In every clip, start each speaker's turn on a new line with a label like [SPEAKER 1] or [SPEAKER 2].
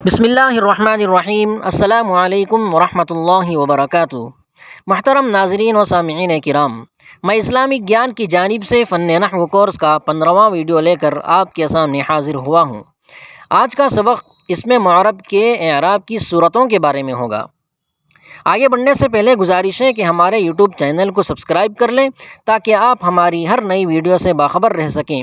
[SPEAKER 1] بسم اللہ الرحمن الرحیم۔ السلام علیکم ورحمۃ اللہ وبرکاتہ۔ محترم ناظرین و سامعین کرام، میں اسلامی گیان کی جانب سے فن نحو کورس کا 15واں ویڈیو لے کر آپ کے سامنے حاضر ہوا ہوں۔ آج کا سبق اسم معرب کے اعراب کی صورتوں کے بارے میں ہوگا۔ آگے بڑھنے سے پہلے گزارش ہے کہ ہمارے یوٹیوب چینل کو سبسکرائب کر لیں تاکہ آپ ہماری ہر نئی ویڈیو سے باخبر رہ سکیں۔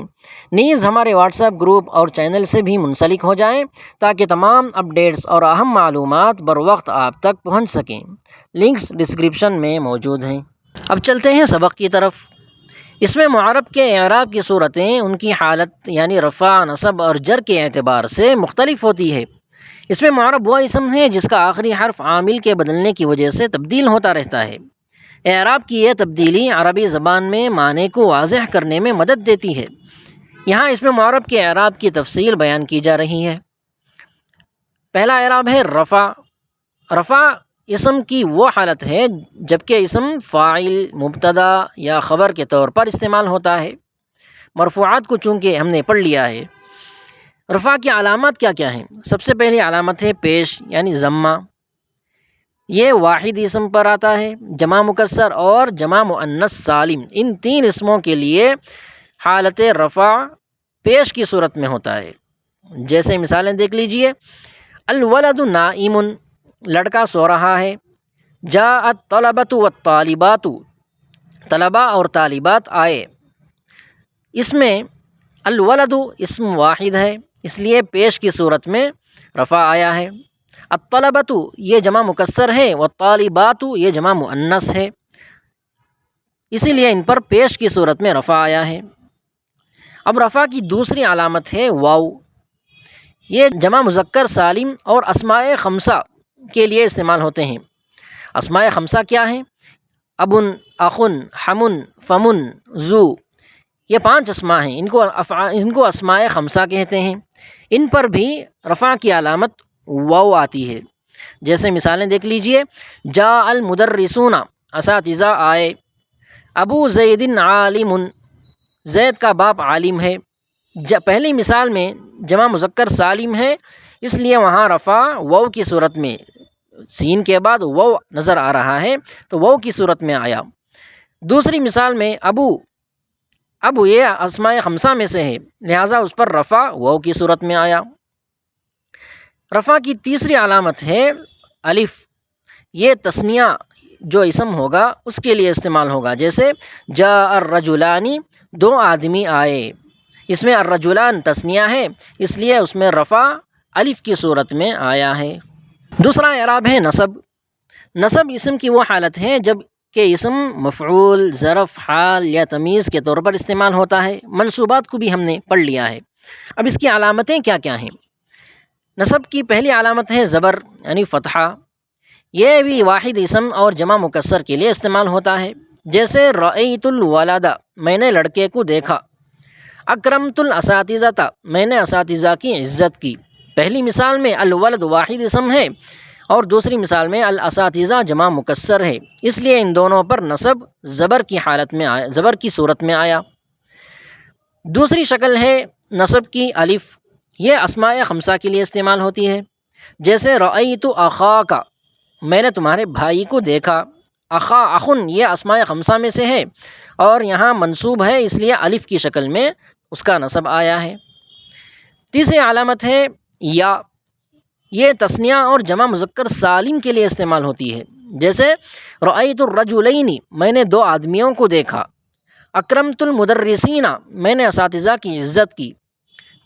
[SPEAKER 1] نیز ہمارے واٹس ایپ گروپ اور چینل سے بھی منسلک ہو جائیں تاکہ تمام اپڈیٹس اور اہم معلومات بروقت آپ تک پہنچ سکیں۔ لنکس ڈسکرپشن میں موجود ہیں۔ اب چلتے ہیں سبق کی طرف۔ اسم معرب کے اعراب کی صورتیں ان کی حالت یعنی رفع، نصب اور جر کے اعتبار سے مختلف ہوتی ہے۔ اسم معرب وہ اسم ہے جس کا آخری حرف عامل کے بدلنے کی وجہ سے تبدیل ہوتا رہتا ہے۔ اعراب کی یہ تبدیلی عربی زبان میں معنی کو واضح کرنے میں مدد دیتی ہے۔ یہاں اسم معرب کے اعراب کی تفصیل بیان کی جا رہی ہے۔ پہلا اعراب ہے رفع۔ رفع اسم کی وہ حالت ہے جبکہ اسم فاعل، مبتدا یا خبر کے طور پر استعمال ہوتا ہے۔ مرفوعات کو چونکہ ہم نے پڑھ لیا ہے۔ رفع کی علامات کیا کیا ہیں؟ سب سے پہلی علامت ہے پیش یعنی ضمہ۔ یہ واحد اسم پر آتا ہے۔ جمع مکسر اور جمع مؤنث سالم، ان تین اسموں کے لیے حالت رفع پیش کی صورت میں ہوتا ہے۔ جیسے مثالیں دیکھ لیجئے: الولد نائم، لڑکا سو رہا ہے۔ جاء الطلبۃ والطالبات، طلبہ اور طالبات آئے۔ اس میں الولد اسم واحد ہے، اس لیے پیش کی صورت میں رفع آیا ہے۔ الطلبۃ یہ جمع مکسر ہے، والطالبات یہ جمع مؤنث ہے، اسی لیے ان پر پیش کی صورت میں رفع آیا ہے۔ اب رفع کی دوسری علامت ہے واو۔ یہ جمع مذکر سالم اور اسماء خمسہ کے لیے استعمال ہوتے ہیں۔ اسماء خمسہ کیا ہیں؟ ابن، اخن، حمن، فمن، ذو، یہ 5 اسماء ہیں۔ ان کو اسماء خمسہ کہتے ہیں۔ ان پر بھی رفع کی علامت واو آتی ہے۔ جیسے مثالیں دیکھ لیجئے: جاء المدرسون، اساتذہ آئے۔ ابو زید عالم، زید کا باپ عالم ہے۔ پہلی مثال میں جمع مذکر سالم ہے، اس لیے وہاں رفع واو کی صورت میں، سین کے بعد واو نظر آ رہا ہے تو واو کی صورت میں آیا۔ دوسری مثال میں ابو یہ اسماء خمسہ میں سے ہے، لہٰذا اس پر رفع واو کی صورت میں آیا۔ رفع کی تیسری علامت ہے الف۔ یہ تثنیہ جو اسم ہوگا اس کے لیے استعمال ہوگا۔ جیسے جاء الرجلان، 2 آدمی آئے۔ اس میں الرجلان تثنیہ ہے، اس لیے اس میں رفع الف کی صورت میں آیا ہے۔ دوسرا اعراب ہے نصب۔ نصب اسم کی وہ حالت ہے جب کہ اسم مفعول، ظرف، حال یا تمیز کے طور پر استعمال ہوتا ہے۔ منصوبات کو بھی ہم نے پڑھ لیا ہے۔ اب اس کی علامتیں کیا کیا ہیں؟ نصب کی پہلی علامت ہے زبر یعنی فتحہ۔ یہ بھی واحد اسم اور جمع مکسر کے لیے استعمال ہوتا ہے۔ جیسے رأیت الولد، میں نے لڑکے کو دیکھا۔ اکرمت الاساتذۃ، میں نے اساتذہ کی عزت کی۔ پہلی مثال میں الولد واحد اسم ہے اور دوسری مثال میں الاساتذہ جمع مکسر ہے، اس لیے ان دونوں پر نصب زبر کی حالت میں آیا، زبر کی صورت میں آیا۔ دوسری شکل ہے نصب کی الف۔ یہ اسماء خمسہ کے لیے استعمال ہوتی ہے۔ جیسے رأیت اخاک، میں نے تمہارے بھائی کو دیکھا۔ اخا، اخن یہ اسماء خمسہ میں سے ہے اور یہاں منصوب ہے، اس لیے الف کی شکل میں اس کا نصب آیا ہے۔ تیسری علامت ہے یا۔ یہ تثنیہ اور جمع مذکر سالم کے لیے استعمال ہوتی ہے۔ جیسے رأیت الرجلین، میں نے 2 آدمیوں کو دیکھا۔ اکرمت المدرسین، میں نے اساتذہ کی عزت کی۔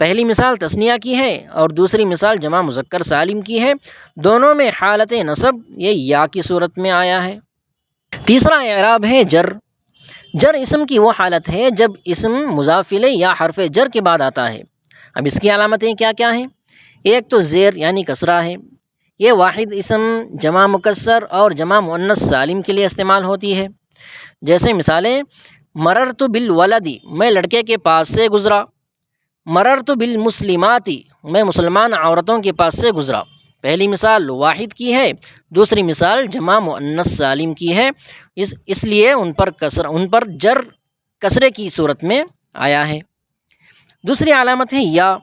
[SPEAKER 1] پہلی مثال تثنیہ کی ہے اور دوسری مثال جمع مذکر سالم کی ہے، دونوں میں حالت نصب یہ یا کی صورت میں آیا ہے۔ تیسرا اعراب ہے جر۔ جر اسم کی وہ حالت ہے جب اسم مضاف الیہ یا حرف جر کے بعد آتا ہے۔ اب اس کی علامتیں کیا کیا ہیں؟ ایک تو زیر یعنی کسرہ ہے۔ یہ واحد اسم، جمع مکسر اور جمع مؤنث سالم کے لیے استعمال ہوتی ہے۔ جیسے مثالیں: مررت بالولد، میں لڑکے کے پاس سے گزرا۔ مررت بالمسلمات، میں مسلمان عورتوں کے پاس سے گزرا۔ پہلی مثال واحد کی ہے، دوسری مثال جمع مؤنث سالم کی ہے، اس لیے ان پر جر کسرے کی صورت میں آیا ہے۔ دوسری علامت ہے یا۔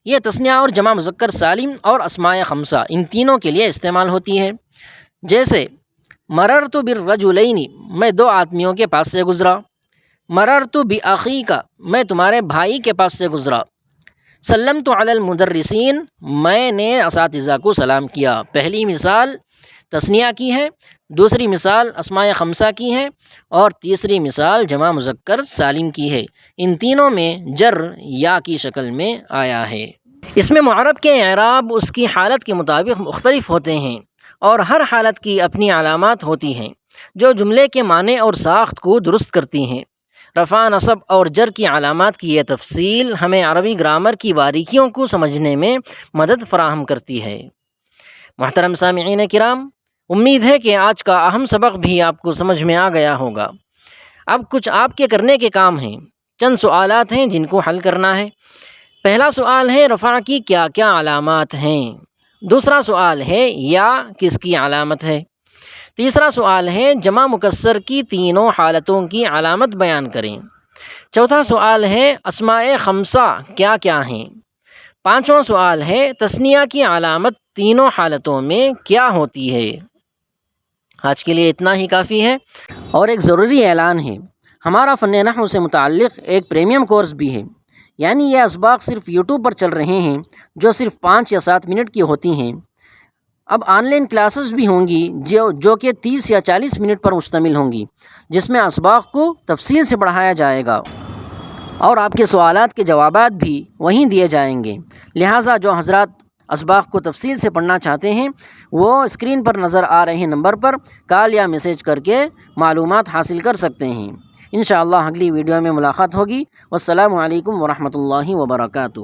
[SPEAKER 1] یہ تثنیہ اور جمع مذکر سالم اور اسماء خمسہ ان تینوں کے لیے استعمال ہوتی ہے۔ جیسے مررت بالرجلین، میں دو آدمیوں کے پاس سے گزرا۔ مررت باخیک، میں تمہارے بھائی کے پاس سے گزرا۔ سلمت علی المدرسین، میں نے اساتذہ کو سلام کیا۔ پہلی مثال تثنیہ کی ہے، دوسری مثال اسماء خمسہ کی ہے، اور تیسری مثال جمع مذکر سالم کی ہے۔ ان تینوں میں جر یا کی شکل میں آیا ہے۔ اس میں معرب کے اعراب اس کی حالت کے مطابق مختلف ہوتے ہیں، اور ہر حالت کی اپنی علامات ہوتی ہیں جو جملے کے معنی اور ساخت کو درست کرتی ہیں۔ رفع، نصب اور جر کی علامات کی یہ تفصیل ہمیں عربی گرامر کی باریکیوں کو سمجھنے میں مدد فراہم کرتی ہے۔ محترم سامعین کرام، امید ہے کہ آج کا اہم سبق بھی آپ کو سمجھ میں آ گیا ہوگا۔ اب کچھ آپ کے کرنے کے کام ہیں، چند سوالات ہیں جن کو حل کرنا ہے۔ پہلا سوال ہے رفع کی کیا کیا علامات ہیں؟ دوسرا سوال ہے یا کس کی علامت ہے؟ تیسرا سوال ہے جمع مکسر کی تینوں حالتوں کی علامت بیان کریں۔ چوتھا سوال ہے اسماء خمسہ کیا کیا ہیں؟ پانچواں سوال ہے تثنیہ کی علامت تینوں حالتوں میں کیا ہوتی ہے؟ آج کے لیے اتنا ہی کافی ہے۔ اور ایک ضروری اعلان ہے، ہمارا فن نحو سے متعلق ایک پریمیم کورس بھی ہے، یعنی یہ اسباق صرف یوٹیوب پر چل رہے ہیں جو صرف 5 یا 7 منٹ کی ہوتی ہیں۔ اب آن لائن کلاسز بھی ہوں گی جو کہ 30 یا 40 منٹ پر مشتمل ہوں گی، جس میں اسباق کو تفصیل سے پڑھایا جائے گا اور آپ کے سوالات کے جوابات بھی وہیں دیے جائیں گے۔ لہٰذا جو حضرات اسباق کو تفصیل سے پڑھنا چاہتے ہیں وہ اسکرین پر نظر آ رہے نمبر پر کال یا میسیج کر کے معلومات حاصل کر سکتے ہیں۔ انشاءاللہ اگلی ویڈیو میں ملاقات ہوگی۔ والسلام علیکم ورحمۃ اللہ وبرکاتہ۔